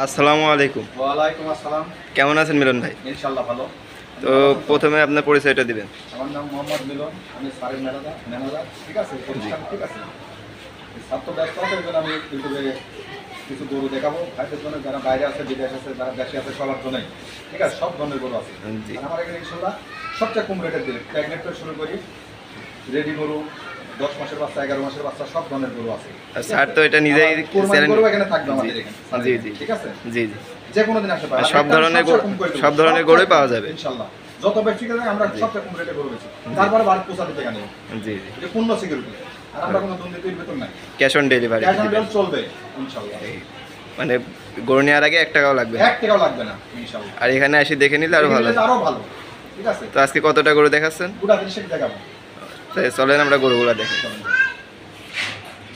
আসসালামু আলাইকুম। ওয়ালাইকুম আসসালাম। কেমন আছেন মিলন ভাই? ইনশাআল্লাহ ভালো। তো প্রথমে আপনার পরিচয়টা দিবেন। আমার নাম মোহাম্মদ মিলন, আমি সারের ম্যানেজার। ঠিক আছে, প্রতিষ্ঠান ঠিক আছে। ছাত্র ব্যস্ত আছে, জন্য আমি ইউটিউবে কিছু গরু দেখাবো ভাইদের জন্য, যারা বাইরে আছে, বিদেশ আছে, যারা দেশে আছে, সবার জন্যই। ঠিক আছে, সব ধরনের গরু আছে। আর আমার এখানে ইনশাআল্লাহ সবচেয়ে কম রেটের দিন প্রেগনেন্ট থেকে শুরু করি, রেডি গরু, 10 মাসের বাচ্চা, 11 মাসের বাচ্চা, সব ধরনের গরু আছে। স্যার তো এটা নিজেই কুরবানি গরু এখানে থাকবে আমাদের এখানে। জি জি, ঠিক আছে, জি জি, যে কোনো দিন আসতে পারে। সব ধরনের গরুই পাওয়া যাবে ইনশাআল্লাহ। যত বেশি করে আমরা সবচেয়ে কম রেটে গরু বেচি, তারপরে বাড়ি পৌঁছাতে টাকা নেই। জি জি, এটা পূর্ণ সিকিউরিটি, আর আমরা কোনো দুর্নীতির ভেতর নাই। ক্যাশ অন ডেলিভারি চলবে ইনশাআল্লাহ। মানে গরু নেওয়ার আগে 1 টাকাও লাগবে না, 1 টাকাও লাগবে না ইনশাআল্লাহ। আর এখানে এসে দেখে নিলে আরো ভালো। ঠিক আছে। তো আজকে কতটা গরু দেখাচ্ছেন? পুরো দৃশ্যটা দেখাবো। তাই চলেন আমরা গরুগুলো দেখি।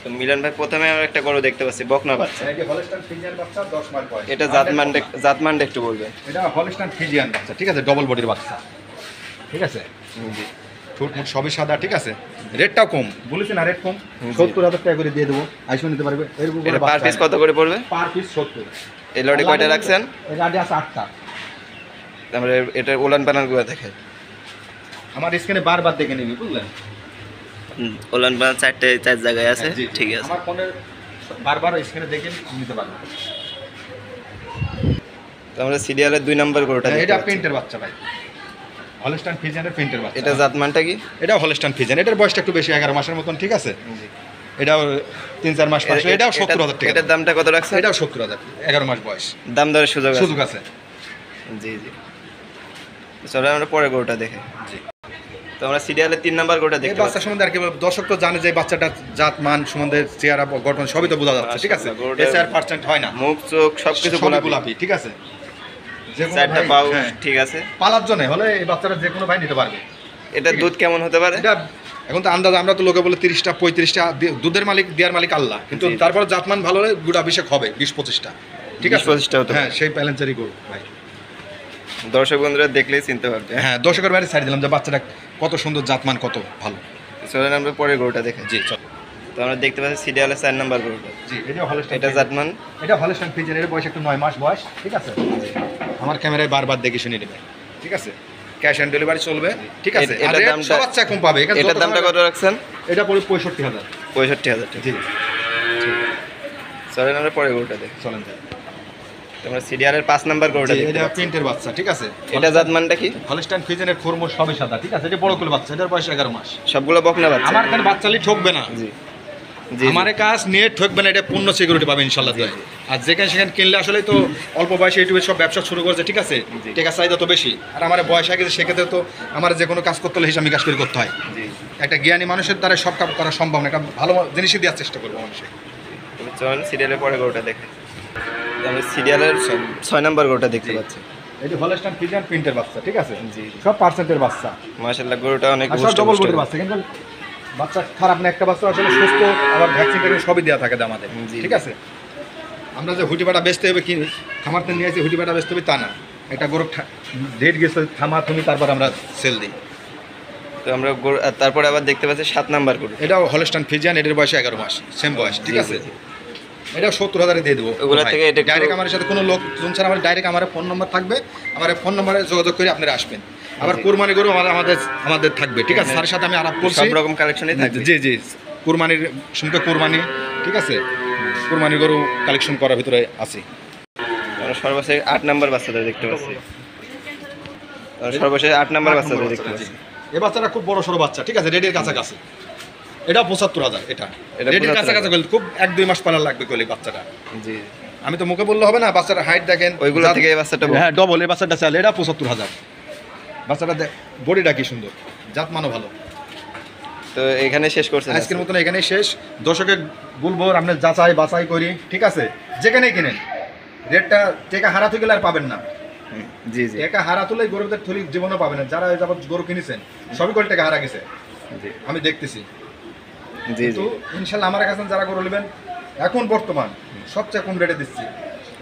তো মিলন ভাই, প্রথমে আমরা একটা গরু দেখতে পাচ্ছি, বকনা বাচ্চা। এটা হলস্টাইন ফ্রিজিয়ান বাচ্চা, 10 মাস বয়স। এটা জাতমানটা একটু বলবেন। এটা হলস্টাইন ফ্রিজিয়ান বাচ্চা, ঠিক আছে, ডবল বডির বাচ্চা। ঠিক আছে, জি, ঠোঁট মুখ সবই সাদা। ঠিক আছে, রেটটাও কম, বলেছি না, রেট কম। 70,000 টাকা করে দিয়ে দেবো, আইসো নিতে পারবে। এটা পার পিস কত করে পড়বে? Per piece 70। এই লটে কয়টা রাখছেন? এই গাড়ি আছে 8টা। আমরা এটা ওলান পালানগুলো দেখাই। আমার স্ক্রিনে বারবার দেখে নিবি, বুঝলেন? ওলান পালান 4 জায়গায় আছে। ঠিক আছে, আমার ফোনের বারবার স্ক্রিনে দেখে নিতে পারবে। তো আমরা সিরিয়ালের 2 নাম্বার গরুটা দেখতে এটা পাচ্ছি। পেন্টের বাচ্চা ভাই, হলস্টাইন ফ্রিজিয়ানের পেন্টের বাচ্চা। এটা জাতমানটা কি? এটা হলস্টাইন ফ্রিজিয়ান, এটার বয়সটা একটু বেশি, 11 মাসের মতন। ঠিক আছে, এটাও 3-4 মাস বয়স। এটাও 70,000 টাকা। এটার দামটা কত রাখছেন? এটাও 70,000, 11 মাস বয়স। দাম দরের সুযোগ আছে। জি জি, চলো আমরা পরে গরুটা দেখে। জি, তো আমরা সিরিয়ালের 3 নাম্বার গরুটা এই দেখতে বাচ্চা সম্বন্ধে আর কি দর্শক তো জানে যে বাচ্চাটা জাত মান সম্বন্ধে, চেহারা গঠন সবই তো বোঝা যাচ্ছে। ঠিক আছে, এসআর পার্সেন্ট হয় না, মুখ চোখ সবকিছু গোলাপি। ঠিক আছে, যে কোনো চারটা ভাই, পাও হ্যাঁ, ঠিক আছে। পালার জন্য হলে এই বাচ্চাটা যে কোনো ভাই নিতে পারবে। এটা দুধ কেমন হতে পারে? এটা এখন তো আন্দাজ, আমরা তো লোকে বলে 30টা 35টা দুধের মালিক, দেওয়ার মালিক আল্লাহ, কিন্তু তারপরে জাতমান ভালো হলে গুড় অভিষেক হবে 20-25টা। ঠিক আছে, 20-25টা হতে হ্যাঁ, সেই প্যালেন্সারি গরু ভাই। দর্শক বন্ধুরা দেখলেই চিনতে পারবে। হ্যাঁ, দর্শকের বাইরে ছাড়ি দিলাম যে বাচ্চাটা কত সুন্দর, জাতমান কত ভালো। চলেন আমরা পরে গরুটা দেখে। জি চল। তো আমরা দেখতে পাচ্ছি সিরিয়ালের 4 নাম্বার গরুটা। জি, এটা হলস্টাইন, এটা জাতমান, এটা হলস্টাইন ফ্রিজিয়ান, এর বয়স একটু 9 মাস বয়স। ঠিক আছে, আমার ক্যামেরায় বারবার দেখে শুনে নেবে। ঠিক আছে, ক্যাশ অন ডেলিভারি চলবে। ঠিক আছে, আর এটার রেট দামটা সব বাচ্চা কম পাবে। এটার দামটা কত রাখছেন? এটা পড়ে 65,000। 65,000 জি, চলেন আমরা পরে গরুটা দেখি। চলেন যাই। তোমরা সিরিয়ালের 5 নাম্বার গরুটা দেখতে এটা পাচ্ছি। প্রিন্টের বাচ্চা। ঠিক আছে, এটা জাতমানটা কি? হলস্টাইন ফ্রিজিয়ানের খোরমো সবই সাদা। ঠিক আছে, এটা বড় কোলে বাচ্চা, এটার বয়স 11 মাস। সবগুলো বকনা বাচ্চা। আমার এখানে বাচ্চালি ঠকবে না। জি জি, আমার কাজ নিয়ে ঠকবে না, এটা পূর্ণ সিকিউরিটি পাবে ইনশাল্লাহ। আর যেখানে সেখানে কিনলে আসলে তো অল্প বয়সে ইউটিউবে সব ব্যবসা শুরু করেছে। ঠিক আছে, টাকা চাহিদা তো বেশি, আর আমার বয়স আগে সেক্ষেত্রে তো আমার যে কোনো কাজ করতে হলে হিসাব নিকাশ করে করতে হয়। জি, একটা জ্ঞানী মানুষের দ্বারা সব কাজ করা সম্ভব না, একটা ভালো জিনিসই দেওয়ার চেষ্টা করবো মানুষের। তবে চলেন সিরিয়ালের পরে গরুটা দেখে। আমরা সিরিয়ালের 6 নাম্বার গরুটা দেখতে পাচ্ছি। এটি হলস্টাইন ফ্রিজিয়ান প্রিন্টের বাচ্চা। ঠিক আছে, জি, সব পার্সেন্টের বাচ্চা, মাশাআল্লাহ গরুটা অনেক সব ডবল বডির বাচ্চা। কিন্তু বাচ্চা খারাপ না, একটা বাচ্চা আসলে সুস্থ, আবার ভ্যাকসিন ট্যাকসিন সবই দেওয়া থাকে আমাদের। ঠিক আছে, আমরা যে হুটিপাটা বেচতে হবে, কি খামারতে নিয়ে আসি হুটিপাটা বেচতে হবে তা না। একটা গরু ডেট গেছে থামা তুমি, তারপর আমরা সেল দিই। তো আমরা তারপরে আবার দেখতে পাচ্ছি 7 নাম্বার গরু। এটাও হলস্টাইন ফ্রিজিয়ান, এটার বয়স 11 মাস, সেম বয়স। ঠিক আছে, এটা 70,000 দিয়ে দেবো। ওগুলা থেকে এটা ডাইরেক্ট আমার সাথে কোনো লোকজন ছাড়া, আমার ডাইরেক্ট আমার ফোন নম্বর থাকবে, আমার ফোন নম্বরে যোগাযোগ করে আপনারা আসবেন। আবার কুরবানি গরু আমাদের থাকবে। ঠিক আছে, স্যারের সাথে আমি আলাপ করছি, সব রকম কালেকশনই থাকবে। জি জি, কুরবানির সঙ্গে কুরবানি। ঠিক আছে, কুরবানি গরু কালেকশন করার ভিতরে আছি। আমরা সর্বশেষ 8 নাম্বার বাচ্চাদের দেখতে পাচ্ছি। সর্বশেষ 8 নাম্বার বাচ্চাদের দেখতে পাচ্ছি। এই বাচ্চাটা খুব বড় সড়ো বাচ্চা। ঠিক আছে, রেডের কাছাকাছি। এটা 75,000। এটা রেডের কাছাকাছি, খুব 1-2 মাস পালার লাগবে কইলে বাচ্চাটা। জি, আমি তো মুখে বললে হবে না, বাচ্চাটা হাইট দেখেন, ওইগুলো থেকে এই বাচ্চাটা। হ্যাঁ, ডবল এই বাচ্চাটা চাইলে এটা 75,000। বাচ্চাটা বডিটা কি সুন্দর, জাতমানও ভালো। তো এখানে শেষ করছেন আজকের মতন এখানেই শেষ। দর্শকে বলবো আপনি যাচাই বাছাই করি। ঠিক আছে, যেখানেই কিনেন রেটটা টাকা হারাতে গেলে আর পাবেন না। জি জি, টাকা হারা তুলে গরুদের থলি জীবনও পাবেন না। যারা যাবত গরু কিনেছেন সবই করে টাকা হারা গেছে, আমি দেখতেছি। জি জি, ইনশাল্লাহ আমার কাছে যারা গরু নেবেন, এখন বর্তমান সবচেয়ে কম রেটে দিচ্ছি।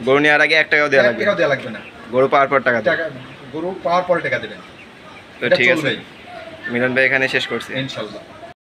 গরু নেওয়ার আগে 1 টাকাও দেওয়া লাগবে না। দেওয়া লাগবে না, গরু পাওয়ার পর টাকা দেবেন। গরু পাওয়ার পর টাকা দেবেন। তো ঠিক আছে মিলন ভাই, এখানে শেষ করছি ইনশাল্লাহ।